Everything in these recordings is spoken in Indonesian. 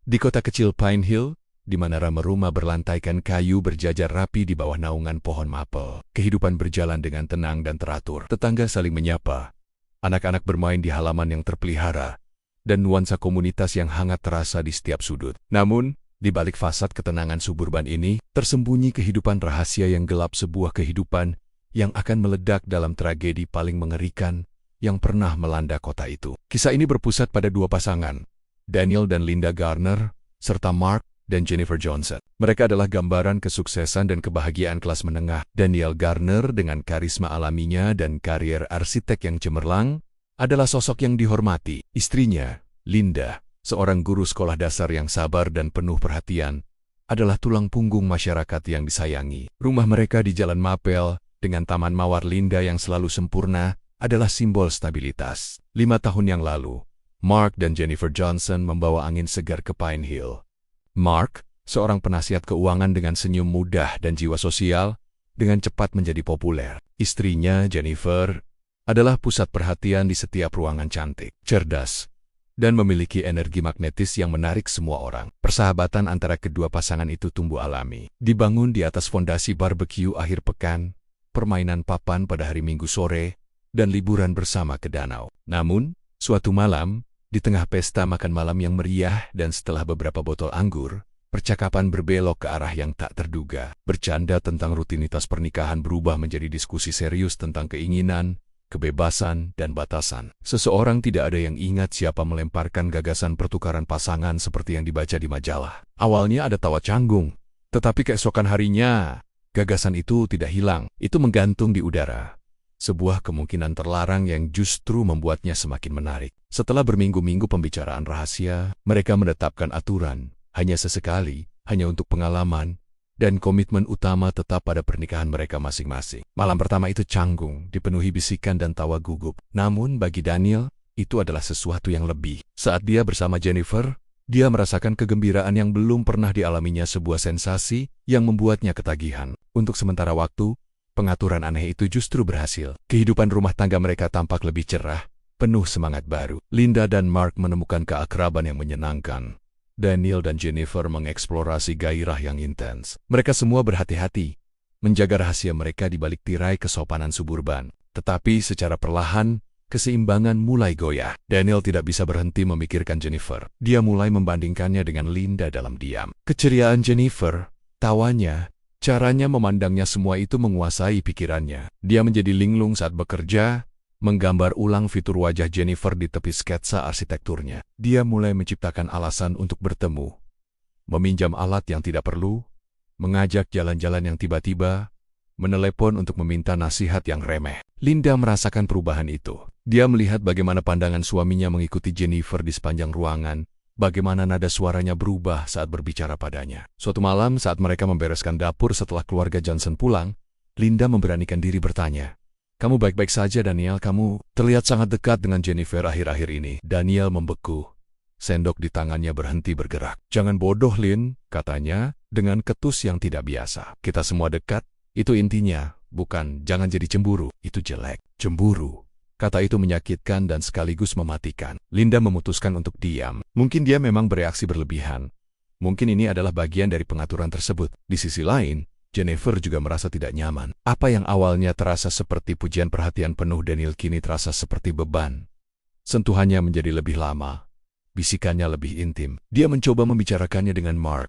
Di kota kecil Pine Hill, di mana rumah berlantaikan kayu berjajar rapi di bawah naungan pohon mapel, kehidupan berjalan dengan tenang dan teratur. Tetangga saling menyapa, anak-anak bermain di halaman yang terpelihara, dan nuansa komunitas yang hangat terasa di setiap sudut. Namun, di balik fasad ketenangan suburban ini, tersembunyi kehidupan rahasia yang gelap, sebuah kehidupan yang akan meledak dalam tragedi paling mengerikan yang pernah melanda kota itu. Kisah ini berpusat pada dua pasangan, Daniel dan Linda Garner, serta Mark dan Jennifer Johnson. Mereka adalah gambaran kesuksesan dan kebahagiaan kelas menengah. Daniel Garner dengan karisma alaminya dan karier arsitek yang cemerlang adalah sosok yang dihormati. Istrinya, Linda, seorang guru sekolah dasar yang sabar dan penuh perhatian, adalah tulang punggung masyarakat yang disayangi. Rumah mereka di Jalan Mapel, dengan taman mawar Linda yang selalu sempurna, adalah simbol stabilitas. 5 tahun yang lalu, Mark dan Jennifer Johnson membawa angin segar ke Pine Hill. Mark, seorang penasihat keuangan dengan senyum mudah dan jiwa sosial, dengan cepat menjadi populer. Istrinya, Jennifer, adalah pusat perhatian di setiap ruangan, cantik, cerdas, dan memiliki energi magnetis yang menarik semua orang. Persahabatan antara kedua pasangan itu tumbuh alami, dibangun di atas fondasi barbecue akhir pekan, permainan papan pada hari Minggu sore, dan liburan bersama ke danau. Namun, suatu malam, di tengah pesta makan malam yang meriah dan setelah beberapa botol anggur, percakapan berbelok ke arah yang tak terduga. Bercanda tentang rutinitas pernikahan berubah menjadi diskusi serius tentang keinginan, kebebasan, dan batasan. Seseorang tidak ada yang ingat siapa melemparkan gagasan pertukaran pasangan seperti yang dibaca di majalah. Awalnya ada tawa canggung, tetapi keesokan harinya, gagasan itu tidak hilang. Itu menggantung di udara. Sebuah kemungkinan terlarang yang justru membuatnya semakin menarik. Setelah berminggu-minggu pembicaraan rahasia, mereka menetapkan aturan, hanya sesekali, hanya untuk pengalaman, dan komitmen utama tetap pada pernikahan mereka masing-masing. Malam pertama itu canggung, dipenuhi bisikan dan tawa gugup. Namun bagi Daniel, itu adalah sesuatu yang lebih. Saat dia bersama Jennifer, dia merasakan kegembiraan yang belum pernah dialaminya, sebuah sensasi yang membuatnya ketagihan. Untuk sementara waktu, pengaturan aneh itu justru berhasil. Kehidupan rumah tangga mereka tampak lebih cerah, penuh semangat baru. Linda dan Mark menemukan keakraban yang menyenangkan. Daniel dan Jennifer mengeksplorasi gairah yang intens. Mereka semua berhati-hati, menjaga rahasia mereka di balik tirai kesopanan suburban. Tetapi secara perlahan, keseimbangan mulai goyah. Daniel tidak bisa berhenti memikirkan Jennifer. Dia mulai membandingkannya dengan Linda dalam diam. Keceriaan Jennifer, tawanya, caranya memandangnya, semua itu menguasai pikirannya. Dia menjadi linglung saat bekerja, menggambar ulang fitur wajah Jennifer di tepi sketsa arsitekturnya. Dia mulai menciptakan alasan untuk bertemu, meminjam alat yang tidak perlu, mengajak jalan-jalan yang tiba-tiba, menelepon untuk meminta nasihat yang remeh. Linda merasakan perubahan itu. Dia melihat bagaimana pandangan suaminya mengikuti Jennifer di sepanjang ruangan, bagaimana nada suaranya berubah saat berbicara padanya. Suatu malam saat mereka membereskan dapur setelah keluarga Johnson pulang, Linda memberanikan diri bertanya, "Kamu baik-baik saja, Daniel? Kamu terlihat sangat dekat dengan Jennifer akhir-akhir ini." Daniel membeku. Sendok di tangannya berhenti bergerak. "Jangan bodoh, Lin," katanya, dengan ketus yang tidak biasa. "Kita semua dekat, itu intinya. Bukan, jangan jadi cemburu. Itu jelek." Cemburu. Kata itu menyakitkan dan sekaligus mematikan. Linda memutuskan untuk diam. Mungkin dia memang bereaksi berlebihan. Mungkin ini adalah bagian dari pengaturan tersebut. Di sisi lain, Jennifer juga merasa tidak nyaman. Apa yang awalnya terasa seperti pujian perhatian penuh Daniel kini terasa seperti beban. Sentuhannya menjadi lebih lama. Bisikannya lebih intim. Dia mencoba membicarakannya dengan Mark.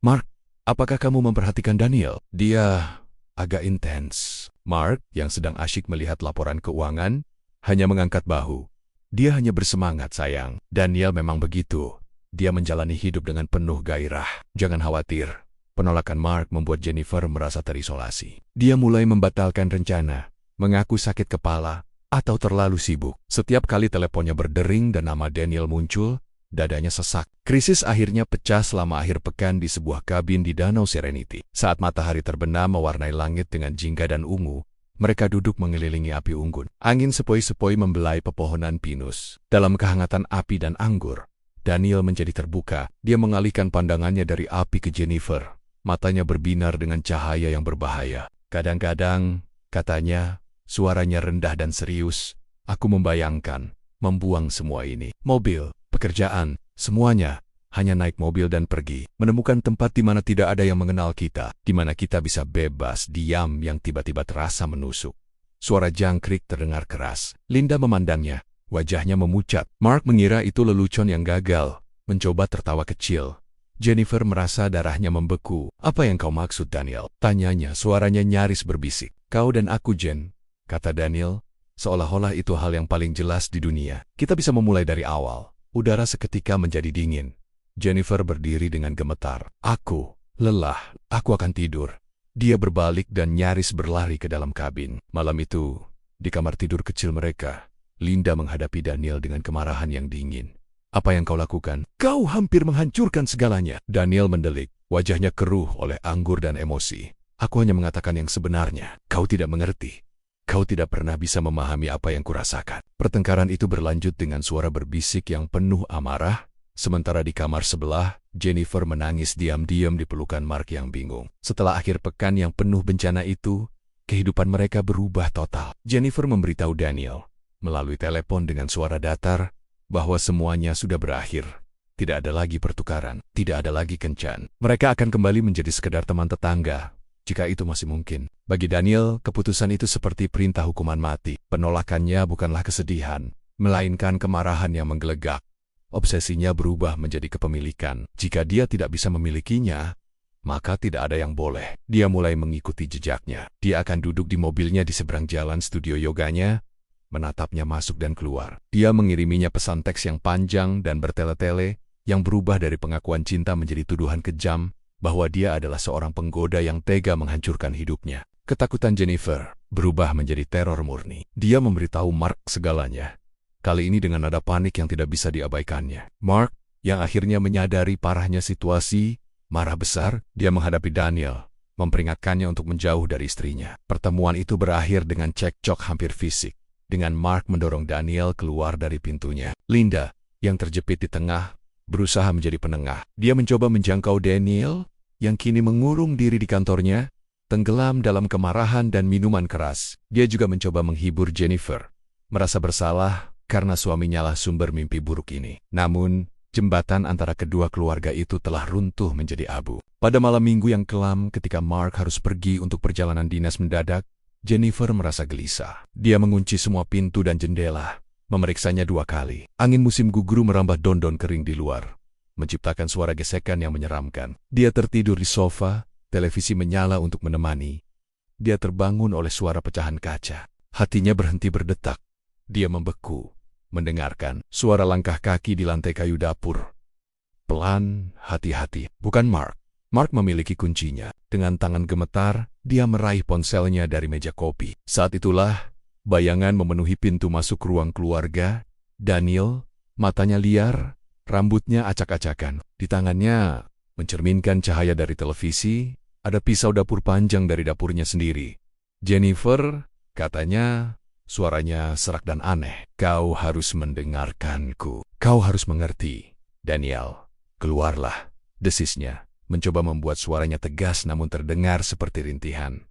"Mark, apakah kamu memperhatikan Daniel?" Dia agak intens. Mark, yang sedang asyik melihat laporan keuangan, hanya mengangkat bahu. Dia hanya bersemangat, "Sayang, Daniel memang begitu. Dia menjalani hidup dengan penuh gairah." "Jangan khawatir." Penolakan Mark membuat Jennifer merasa terisolasi. Dia mulai membatalkan rencana, mengaku sakit kepala, atau terlalu sibuk. Setiap kali teleponnya berdering dan nama Daniel muncul, dadanya sesak. Krisis akhirnya pecah selama akhir pekan di sebuah kabin di Danau Serenity. Saat matahari terbenam mewarnai langit dengan jingga dan ungu, mereka duduk mengelilingi api unggun. Angin sepoi-sepoi membelai pepohonan pinus. Dalam kehangatan api dan anggur, Daniel menjadi terbuka. Dia mengalihkan pandangannya dari api ke Jennifer. Matanya berbinar dengan cahaya yang berbahaya. "Kadang-kadang," katanya, suaranya rendah dan serius, "aku membayangkan, membuang semua ini. Mobil, pekerjaan, semuanya. hanya naik mobil dan pergi, menemukan tempat di mana tidak ada yang mengenal kita, di mana kita bisa bebas diam yang tiba-tiba terasa menusuk. Suara jangkrik terdengar keras. Linda memandangnya, wajahnya memucat. Mark mengira itu lelucon yang gagal, mencoba tertawa kecil. Jennifer merasa darahnya membeku. "Apa yang kau maksud, Daniel?" tanyanya, suaranya nyaris berbisik. "Kau dan aku, Jen," kata Daniel, seolah-olah itu hal yang paling jelas di dunia. "Kita bisa memulai dari awal." Udara seketika menjadi dingin. Jennifer berdiri dengan gemetar. "Aku lelah, aku akan tidur." Dia berbalik dan nyaris berlari ke dalam kabin. Malam itu, di kamar tidur kecil mereka, Linda menghadapi Daniel dengan kemarahan yang dingin. "Apa yang kau lakukan? Kau hampir menghancurkan segalanya." Daniel mendelik, wajahnya keruh oleh anggur dan emosi. "Aku hanya mengatakan yang sebenarnya. Kau tidak mengerti. Kau tidak pernah bisa memahami apa yang kurasakan." Pertengkaran itu berlanjut dengan suara berbisik yang penuh amarah, sementara di kamar sebelah, Jennifer menangis diam-diam di pelukan Mark yang bingung. Setelah akhir pekan yang penuh bencana itu, kehidupan mereka berubah total. Jennifer memberitahu Daniel, melalui telepon dengan suara datar, bahwa semuanya sudah berakhir. Tidak ada lagi pertukaran, tidak ada lagi kencan. Mereka akan kembali menjadi sekedar teman tetangga, jika itu masih mungkin. Bagi Daniel, keputusan itu seperti perintah hukuman mati. Penolakannya bukanlah kesedihan, melainkan kemarahan yang menggelegak. Obsesinya berubah menjadi kepemilikan. Jika dia tidak bisa memilikinya, maka tidak ada yang boleh. Dia mulai mengikuti jejaknya. Dia akan duduk di mobilnya di seberang jalan studio yoganya, menatapnya masuk dan keluar. Dia mengiriminya pesan teks yang panjang dan bertele-tele, yang berubah dari pengakuan cinta menjadi tuduhan kejam, bahwa dia adalah seorang penggoda yang tega menghancurkan hidupnya. Ketakutan Jennifer berubah menjadi teror murni. Dia memberitahu Mark segalanya. Kali ini dengan nada panik yang tidak bisa diabaikannya. Mark, yang akhirnya menyadari parahnya situasi, marah besar. Dia menghadapi Daniel, memperingatkannya untuk menjauh dari istrinya. Pertemuan itu berakhir dengan cekcok hampir fisik, dengan Mark mendorong Daniel keluar dari pintunya. Linda, yang terjepit di tengah, berusaha menjadi penengah. Dia mencoba menjangkau Daniel, yang kini mengurung diri di kantornya, tenggelam dalam kemarahan dan minuman keras. Dia juga mencoba menghibur Jennifer, merasa bersalah karena suaminya lah sumber mimpi buruk ini. Namun, jembatan antara kedua keluarga itu telah runtuh menjadi abu. Pada malam minggu yang kelam ketika Mark harus pergi untuk perjalanan dinas mendadak, Jennifer merasa gelisah. Dia mengunci semua pintu dan jendela, memeriksanya 2 kali. Angin musim gugur merambah daun-daun kering di luar, menciptakan suara gesekan yang menyeramkan. Dia tertidur di sofa, televisi menyala untuk menemani. Dia terbangun oleh suara pecahan kaca. Hatinya berhenti berdetak. Dia membeku, mendengarkan suara langkah kaki di lantai kayu dapur. Pelan, hati-hati. Bukan Mark. Mark memiliki kuncinya. Dengan tangan gemetar, dia meraih ponselnya dari meja kopi. Saat itulah, bayangan memenuhi pintu masuk ruang keluarga. Daniel, matanya liar, rambutnya acak-acakan. Di tangannya, mencerminkan cahaya dari televisi, ada pisau dapur panjang dari dapurnya sendiri. "Jennifer," katanya, suaranya serak dan aneh. "Kau harus mendengarkanku. Kau harus mengerti." "Daniel, keluarlah," desisnya, mencoba membuat suaranya tegas namun terdengar seperti rintihan.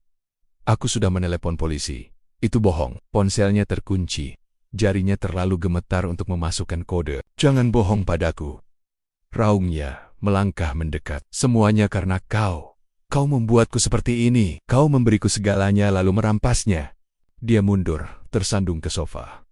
"Aku sudah menelepon polisi." "Itu bohong." Ponselnya terkunci. Jarinya terlalu gemetar untuk memasukkan kode. "Jangan bohong padaku." Raungnya melangkah mendekat. "Semuanya karena kau. Kau membuatku seperti ini. Kau memberiku segalanya lalu merampasnya." Dia mundur, tersandung ke sofa.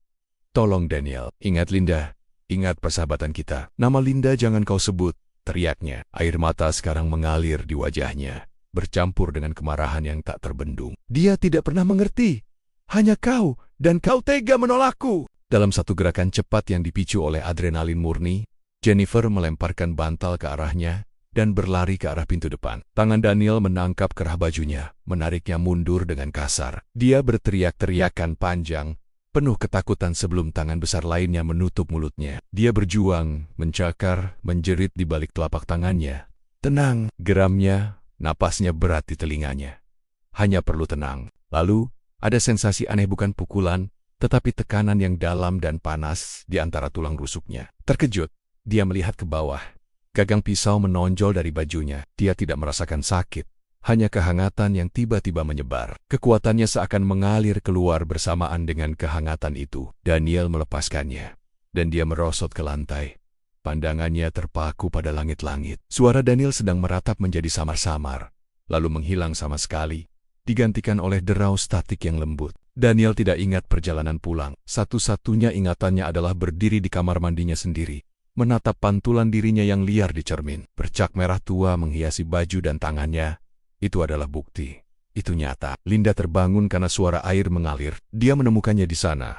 "Tolong Daniel, ingat Linda. Ingat persahabatan kita. Nama Linda jangan kau sebut," teriaknya. Air mata sekarang mengalir di wajahnya, bercampur dengan kemarahan yang tak terbendung. Dia tidak pernah mengerti. Hanya kau, dan kau tega menolakku. Dalam satu gerakan cepat yang dipicu oleh adrenalin murni, Jennifer melemparkan bantal ke arahnya dan berlari ke arah pintu depan. Tangan Daniel menangkap kerah bajunya, menariknya mundur dengan kasar. Dia berteriak-teriakan panjang, penuh ketakutan sebelum tangan besar lainnya menutup mulutnya. Dia berjuang, mencakar, menjerit di balik telapak tangannya. "Tenang," geramnya, napasnya berat di telinganya. Hanya perlu tenang. Lalu, ada sensasi aneh, bukan pukulan, tetapi tekanan yang dalam dan panas di antara tulang rusuknya. Terkejut, dia melihat ke bawah. Gagang pisau menonjol dari bajunya. Dia tidak merasakan sakit, hanya kehangatan yang tiba-tiba menyebar. Kekuatannya seakan mengalir keluar bersamaan dengan kehangatan itu. Daniel melepaskannya, dan dia merosot ke lantai. Pandangannya terpaku pada langit-langit. Suara Daniel sedang meratap menjadi samar-samar, lalu menghilang sama sekali, digantikan oleh derau statik yang lembut. Daniel tidak ingat perjalanan pulang. Satu-satunya ingatannya adalah berdiri di kamar mandinya sendiri, menatap pantulan dirinya yang liar di cermin. Bercak merah tua menghiasi baju dan tangannya. Itu adalah bukti. Itu nyata. Linda terbangun karena suara air mengalir. Dia menemukannya di sana,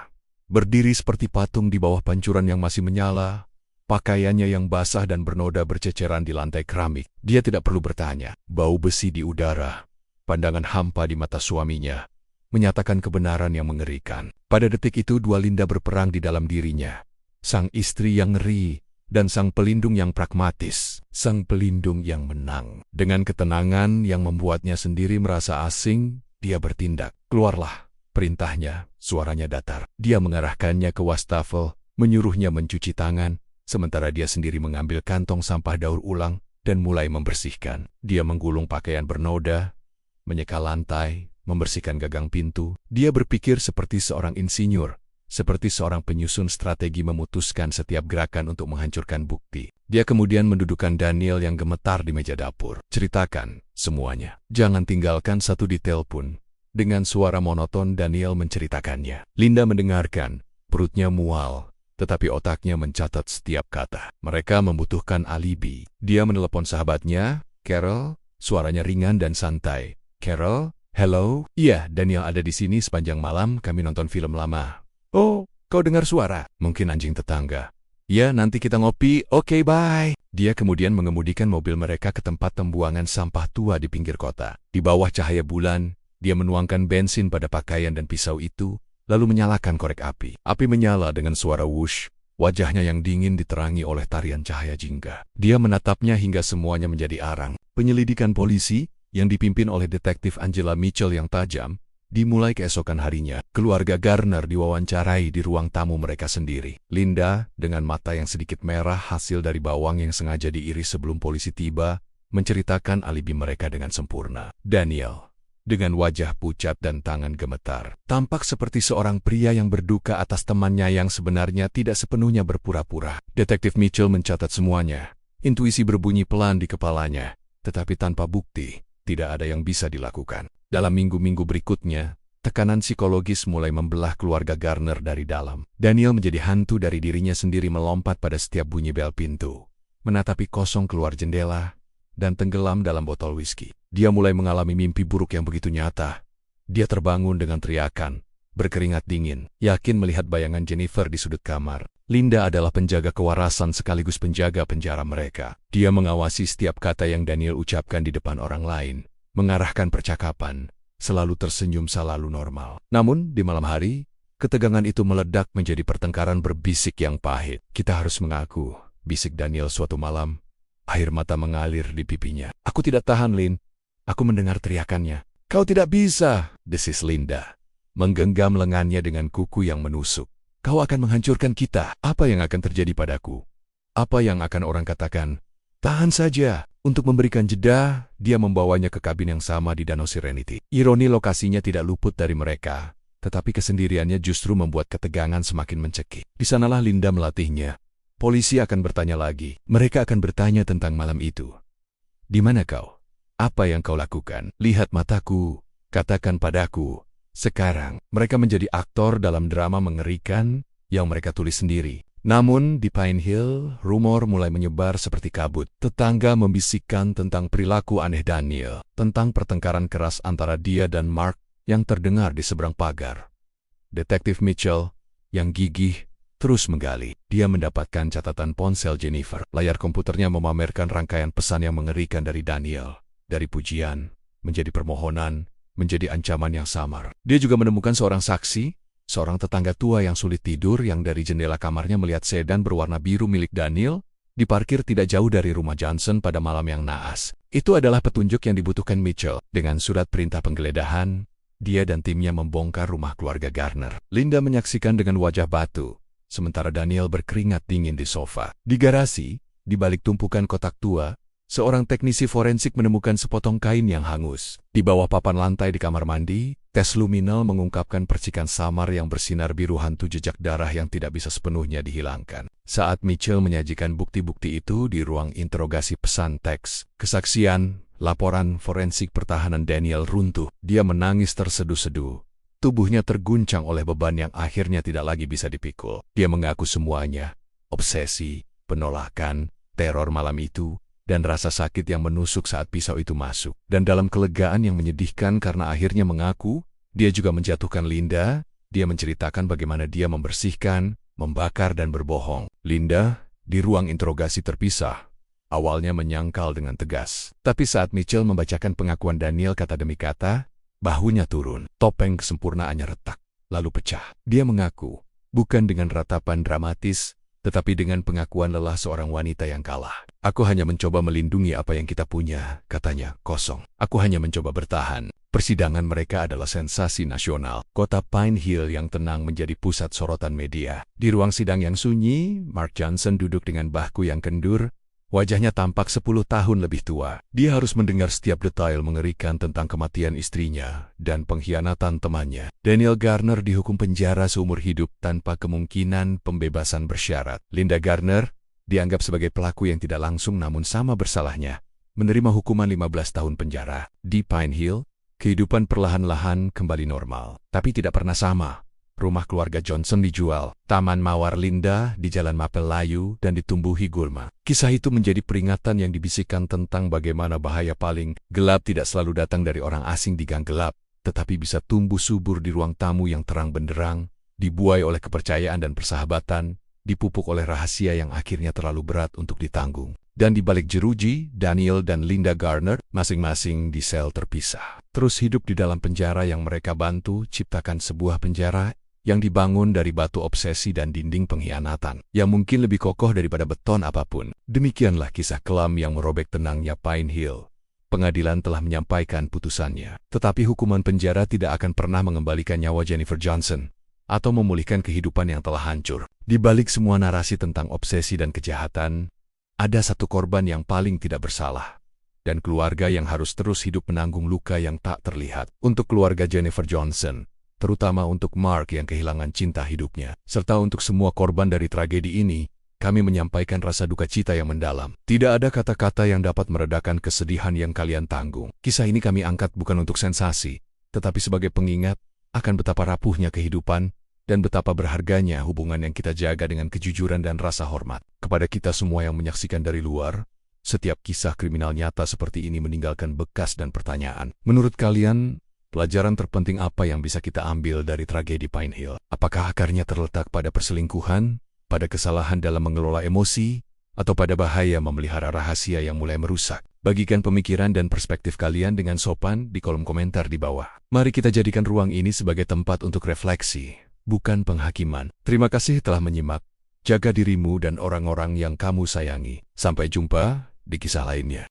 berdiri seperti patung di bawah pancuran yang masih menyala. Pakaiannya yang basah dan bernoda berceceran di lantai keramik. Dia tidak perlu bertanya. Bau besi di udara, pandangan hampa di mata suaminya, menyatakan kebenaran yang mengerikan. Pada detik itu dua Linda berperang di dalam dirinya. Sang istri yang ngeri dan sang pelindung yang pragmatis. Sang pelindung yang menang. Dengan ketenangan yang membuatnya sendiri merasa asing, dia bertindak. Keluarlah, perintahnya, suaranya datar. Dia mengarahkannya ke wastafel, menyuruhnya mencuci tangan, sementara dia sendiri mengambil kantong sampah daur ulang dan mulai membersihkan. Dia menggulung pakaian bernoda, menyeka lantai, membersihkan gagang pintu. Dia berpikir seperti seorang insinyur, seperti seorang penyusun strategi memutuskan setiap gerakan untuk menghancurkan bukti. Dia kemudian mendudukkan Daniel yang gemetar di meja dapur. Ceritakan semuanya. Jangan tinggalkan satu detail pun. Dengan suara monoton Daniel menceritakannya. Linda mendengarkan, perutnya mual, tetapi otaknya mencatat setiap kata. Mereka membutuhkan alibi. Dia menelepon sahabatnya, Carol, suaranya ringan dan santai. Carol, hello? Iya, Daniel ada di sini sepanjang malam, kami nonton film lama. Oh, kau dengar suara? Mungkin anjing tetangga. Ya, nanti kita ngopi, oke, bye. Dia kemudian mengemudikan mobil mereka ke tempat pembuangan sampah tua di pinggir kota. Di bawah cahaya bulan, dia menuangkan bensin pada pakaian dan pisau itu, lalu menyalakan korek api. Api menyala dengan suara wush, wajahnya yang dingin diterangi oleh tarian cahaya jingga. Dia menatapnya hingga semuanya menjadi arang. Penyelidikan polisi, yang dipimpin oleh detektif Angela Mitchell yang tajam, dimulai keesokan harinya. Keluarga Garner diwawancarai di ruang tamu mereka sendiri. Linda, dengan mata yang sedikit merah hasil dari bawang yang sengaja diiris sebelum polisi tiba, menceritakan alibi mereka dengan sempurna. Daniel, dengan wajah pucat dan tangan gemetar, tampak seperti seorang pria yang berduka atas temannya yang sebenarnya tidak sepenuhnya berpura-pura. Detektif Mitchell mencatat semuanya. Intuisi berbunyi pelan di kepalanya, tetapi tanpa bukti, tidak ada yang bisa dilakukan. Dalam minggu-minggu berikutnya, tekanan psikologis mulai membelah keluarga Garner dari dalam. Daniel menjadi hantu dari dirinya sendiri melompat pada setiap bunyi bel pintu, menatapi kosong keluar jendela, dan tenggelam dalam botol whisky. Dia mulai mengalami mimpi buruk yang begitu nyata. Dia terbangun dengan teriakan, berkeringat dingin, yakin melihat bayangan Jennifer di sudut kamar. Linda adalah penjaga kewarasan sekaligus penjaga penjara mereka. Dia mengawasi setiap kata yang Daniel ucapkan di depan orang lain, mengarahkan percakapan, selalu tersenyum selalu normal. Namun, di malam hari, ketegangan itu meledak menjadi pertengkaran berbisik yang pahit. Kita harus mengaku, bisik Daniel suatu malam. Air mata mengalir di pipinya. Aku tidak tahan, Lin. Aku mendengar teriakannya. Kau tidak bisa, desis Linda, menggenggam lengannya dengan kuku yang menusuk. Kau akan menghancurkan kita. Apa yang akan terjadi padaku? Apa yang akan orang katakan? Tahan saja. Untuk memberikan jeda, dia membawanya ke kabin yang sama di Danau Serenity. Ironi lokasinya tidak luput dari mereka, tetapi kesendiriannya justru membuat ketegangan semakin mencekik. Di sanalah Linda melatihnya. Polisi akan bertanya lagi. Mereka akan bertanya tentang malam itu. Di mana kau? Apa yang kau lakukan? Lihat mataku, katakan padaku. Sekarang, mereka menjadi aktor dalam drama mengerikan yang mereka tulis sendiri. Namun, di Pine Hill, rumor mulai menyebar seperti kabut. Tetangga membisikkan tentang perilaku aneh Daniel, tentang pertengkaran keras antara dia dan Mark yang terdengar di seberang pagar. Detektif Mitchell, yang gigih, terus menggali. Dia mendapatkan catatan ponsel Jennifer. Layar komputernya memamerkan rangkaian pesan yang mengerikan dari Daniel. Dari pujian, menjadi permohonan, menjadi ancaman yang samar. Dia juga menemukan seorang saksi, seorang tetangga tua yang sulit tidur yang dari jendela kamarnya melihat sedan berwarna biru milik Daniel, diparkir tidak jauh dari rumah Johnson pada malam yang naas. Itu adalah petunjuk yang dibutuhkan Mitchell. Dengan surat perintah penggeledahan, dia dan timnya membongkar rumah keluarga Garner. Linda menyaksikan dengan wajah batu, sementara Daniel berkeringat dingin di sofa. Di garasi, di balik tumpukan kotak tua, Seorang teknisi forensik menemukan sepotong kain yang hangus. Di bawah papan lantai di kamar mandi, tes luminal mengungkapkan percikan samar yang bersinar biru hantu jejak darah yang tidak bisa sepenuhnya dihilangkan. Saat Mitchell menyajikan bukti-bukti itu di ruang interogasi pesan teks, kesaksian, laporan forensik pertahanan Daniel runtuh. Dia menangis terseduh-seduh. Tubuhnya terguncang oleh beban yang akhirnya tidak lagi bisa dipikul. Dia mengaku semuanya, obsesi, penolakan, teror malam itu, dan rasa sakit yang menusuk saat pisau itu masuk. Dan dalam kelegaan yang menyedihkan karena akhirnya mengaku, dia juga menjatuhkan Linda. Dia menceritakan bagaimana dia membersihkan, membakar dan berbohong. Linda, di ruang interogasi terpisah, awalnya menyangkal dengan tegas. Tapi saat Mitchell membacakan pengakuan Daniel kata demi kata, bahunya turun, topeng kesempurnaannya retak, lalu pecah. Dia mengaku, bukan dengan ratapan dramatis, tetapi dengan pengakuan lelah seorang wanita yang kalah. Aku hanya mencoba melindungi apa yang kita punya, katanya, kosong. Aku hanya mencoba bertahan. Persidangan mereka adalah sensasi nasional. Kota Pine Hill yang tenang menjadi pusat sorotan media. Di ruang sidang yang sunyi, Mark Johnson duduk dengan bahu yang kendur. Wajahnya tampak 10 tahun lebih tua. Dia harus mendengar setiap detail mengerikan tentang kematian istrinya dan pengkhianatan temannya. Daniel Garner dihukum penjara seumur hidup tanpa kemungkinan pembebasan bersyarat. Linda Garner dianggap sebagai pelaku yang tidak langsung namun sama bersalahnya, menerima hukuman 15 tahun penjara. Di Pine Hill, kehidupan perlahan-lahan kembali normal. Tapi tidak pernah sama. Rumah keluarga Johnson dijual, taman mawar Linda di Jalan Mapel layu dan ditumbuhi gulma. Kisah itu menjadi peringatan yang dibisikkan tentang bagaimana bahaya paling gelap tidak selalu datang dari orang asing di gang gelap, tetapi bisa tumbuh subur di ruang tamu yang terang benderang, dibuai oleh kepercayaan dan persahabatan, dipupuk oleh rahasia yang akhirnya terlalu berat untuk ditanggung. Dan di balik jeruji, Daniel dan Linda Garner masing-masing di sel terpisah. Terus hidup di dalam penjara yang mereka bantu ciptakan sebuah penjara yang dibangun dari batu obsesi dan dinding pengkhianatan, yang mungkin lebih kokoh daripada beton apapun. Demikianlah kisah kelam yang merobek tenangnya Pine Hill. Pengadilan telah menyampaikan putusannya, tetapi hukuman penjara tidak akan pernah mengembalikan nyawa Jennifer Johnson atau memulihkan kehidupan yang telah hancur. Di balik semua narasi tentang obsesi dan kejahatan, ada satu korban yang paling tidak bersalah, dan keluarga yang harus terus hidup menanggung luka yang tak terlihat. Untuk keluarga Jennifer Johnson, terutama untuk Mark yang kehilangan cinta hidupnya, serta untuk semua korban dari tragedi ini, kami menyampaikan rasa duka cita yang mendalam. Tidak ada kata-kata yang dapat meredakan kesedihan yang kalian tanggung. Kisah ini kami angkat bukan untuk sensasi, tetapi sebagai pengingat akan betapa rapuhnya kehidupan dan betapa berharganya hubungan yang kita jaga dengan kejujuran dan rasa hormat. Kepada kita semua yang menyaksikan dari luar, setiap kisah kriminal nyata seperti ini meninggalkan bekas dan pertanyaan. Menurut kalian, pelajaran terpenting apa yang bisa kita ambil dari tragedi Pine Hill? Apakah akarnya terletak pada perselingkuhan, pada kesalahan dalam mengelola emosi, atau pada bahaya memelihara rahasia yang mulai merusak? Bagikan pemikiran dan perspektif kalian dengan sopan di kolom komentar di bawah. Mari kita jadikan ruang ini sebagai tempat untuk refleksi, bukan penghakiman. Terima kasih telah menyimak. Jaga dirimu dan orang-orang yang kamu sayangi. Sampai jumpa di kisah lainnya.